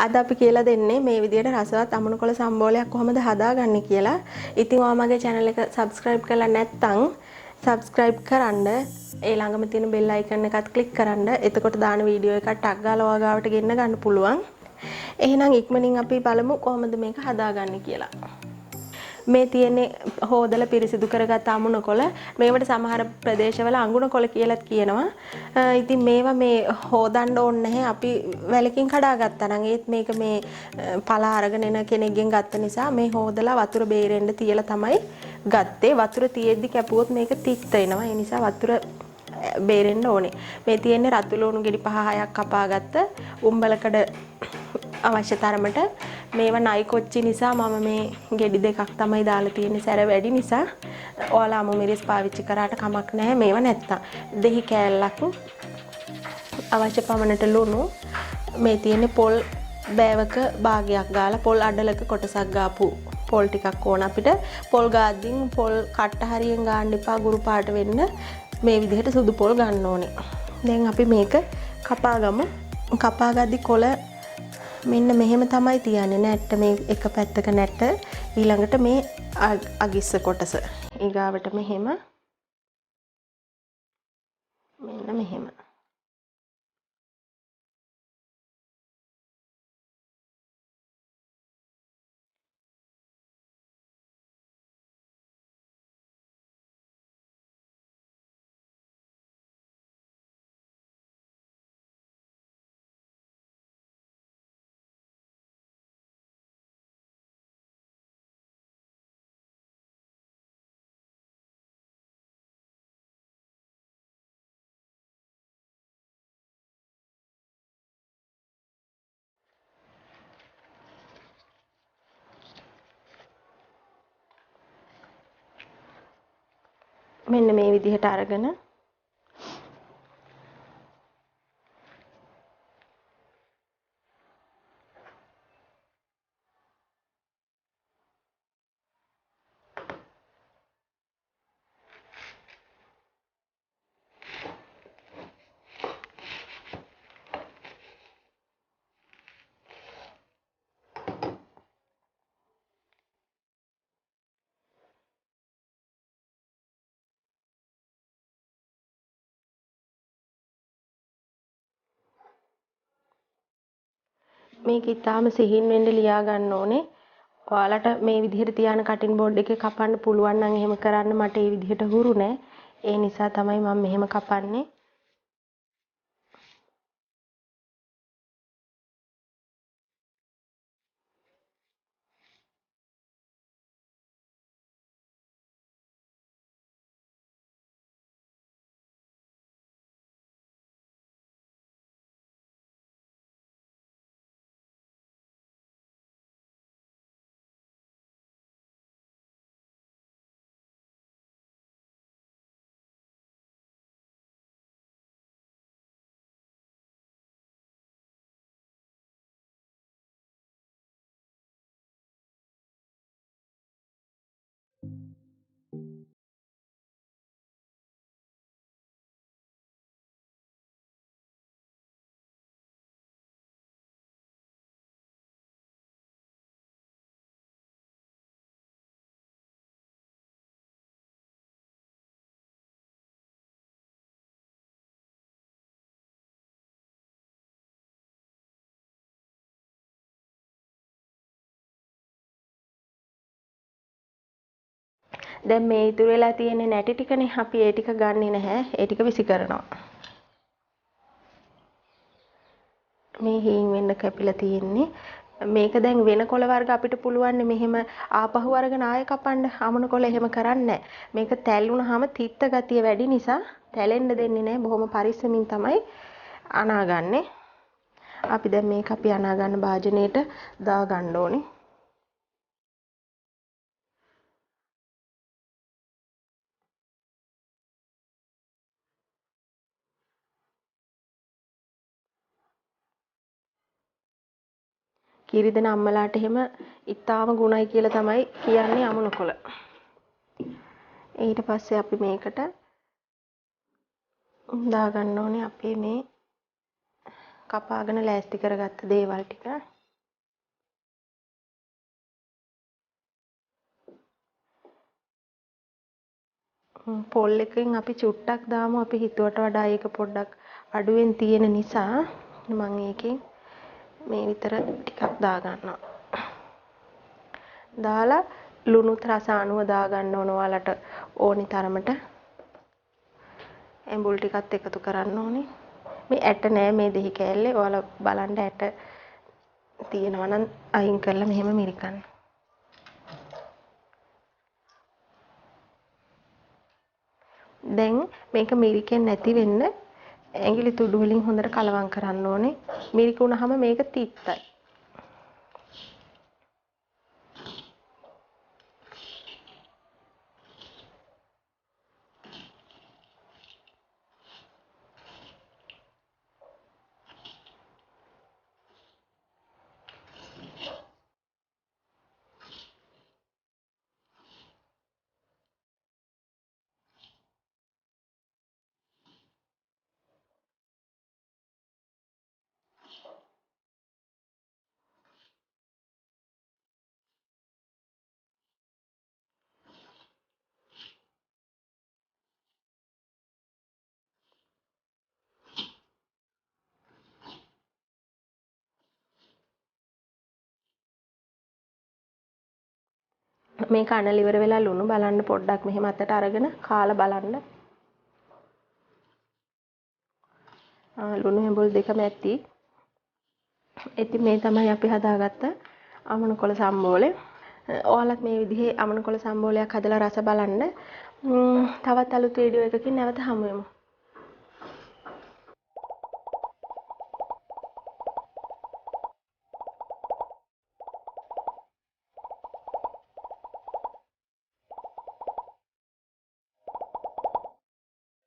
අද අපි කියලා දෙන්නේ මේ විදිහට රසවත් අමුණු කොළ සම්බෝලයක් කොහොමද හදාගන්නේ කියලා. ඉතින් ඔයා මගේ channel එක subscribe කරලා නැත්නම් subscribe කරන්න. ඒ ළඟම තියෙන bell icon එකත් click කරන්න. එතකොට දාන වීඩියෝ එකක් ටක් ගාලා ඔයා ගාවට ගෙන්න ගන්න පුළුවන්. එහෙනම් ඉක්මනින් අපි බලමු කොහොමද මේක හදාගන්නේ කියලා. මේ තියෙන්නේ හොදලා පිරිසිදු කරගත් අමුණු කොළ. මේවට සමහර ප්‍රදේශවල අඟුණ කොළ කියලාත් කියනවා. ඉතින් මේවා මේ හොදන්න ඕනේ නැහැ. අපි වැලකින් කඩා ගත්තා නම් ඒත් මේක මේ පලා අරගෙන එන කෙනෙක්ගෙන් ගත්ත නිසා මේ හොදලා වතුර බේරෙන්න තියලා තමයි ගත්තේ. වතුර තියෙද්දි කැපුවොත් මේක තිත්ත වෙනවා. ඒ නිසා වතුර බේරෙන්න ඕනේ. මේ තියෙන්නේ රතු ලුණු ගෙඩි 5-6ක් කපාගත්ත උම්බලකඩ අවශ්‍ය තරමට මේවා නයි කොච්චි නිසා මම මේ ගෙඩි දෙකක් තමයි දාලා තියෙන්නේ සැර වැඩි නිසා. ඔයාලා අමු මිරිස් පාවිච්චි කරාට කමක් නැහැ මේවා නැත්තම්. දෙහි කෑල්ලක් අවශ්‍ය පමණට ලුණු මේ තියෙන්නේ පොල් බෑවක භාගයක් ගාලා පොල් අඩලක කොටසක් ගාපු පොල් ටිකක් ඕන අපිට. පොල් ගාද්දින් පොල් කට්ට හරියෙන් ගන්න එපා ගුරු පාට වෙන්න. මේ විදිහට සුදු පොල් ගන්න ඕනේ. දැන් අපි මේක කපා ගමු. කපා ගද්දි කොළ මෙන්න මෙහෙම තමයි තියන්නේ. නැට්ට මේ එක පැත්තක නැට්ට ඊළඟට මේ අගිස්ස කොටස ඊගාවට මෙහෙම මෙන්න මෙහෙම මෙන්න මේ විදිහට අරගෙන මේක ඊටාම සිහින් වෙන්න ලියා ගන්න ඕනේ. ඔයාලට මේ විදිහට තියාන කටින් බෝඩ් එකේ කපන්න පුළුවන් නම් එහෙම කරන්න. මට ඒ විදිහට හුරු නෑ. ඒ නිසා තමයි මම මෙහෙම කපන්නේ. දැන් මේ ඉතුරු වෙලා තියෙන නැටි ටිකනේ අපි ඒ ටික ගන්නෙ නැහැ. ඒ ටික විසි කරනවා. මේ හීන් වෙන්න කැපිලා තියෙන්නේ. මේක දැන් වෙන කොළ වර්ග අපිට පුළුවන් මෙහෙම ආපහු අරගෙන ආයෙ කපන්න. අමුණු කොළ එහෙම කරන්නේ මේක තැල් වුණාම තිත්ත ගතිය වැඩි නිසා තැලෙන්න දෙන්නේ නැහැ. බොහොම පරිස්සමින් තමයි අනාගන්නේ. අපි දැන් මේක අපි අනා ගන්න භාජනයේට දා ගන්න ඕනේ. කිරි දෙන අම්මලාට එහෙම ඉතාම ගුණයි කියලා තමයි කියන්නේ අමුණු කොළ. ඊට පස්සේ අපි මේකට දාගන්න ඕනේ අපේ මේ කපාගෙන ලෑස්ති කරගත්ත දේවල් ටික. පොල් එකෙන් අපි චුට්ටක් දාමු. අපි හිතුවට වඩා ඒක පොඩ්ඩක් අඩුවෙන් තියෙන නිසා මම ඒකෙන් මේ විතර ටිකක් දා ගන්නවා. දාලා ලුණුත් රස අනුව දා ගන්න ඕන. ඔයාලට ඕනි තරමට එඹුල් ටිකත් එකතු කරන්න ඕනේ. මේ ඇට නෑ මේ දෙහි කෑල්ලේ. ඔයාලා බලන්න ඇට තියෙනවා නම් අයින් කරලා මෙහෙම මිරිකන්න. දැන් මේක මිරිකෙන්නේ නැති වෙන්න ඇඟිලි තුඩු වලින් හොඳට කලවම් කරන්න ඕනේ. මිරිකුණාම මේක තිත්තයි. මේ කනල ඉවර වෙලා ලුණු බලන්න පොඩ්ඩක් මෙහෙම අතට අරගෙන කාලා බලන්න. ලුණු හෙඹුල් දෙකම ඇති. ඉතින් මේ තමයි අපි හදාගත්ත අමනු කොළ සම්බෝලේ. ඔයාලත් මේ විදිහේ අමනු කොළ සම්බෝලයක් හදලා රස බලන්න. තවත් අලුත් වීඩියෝ එකකින් නැවත හමු වෙමු.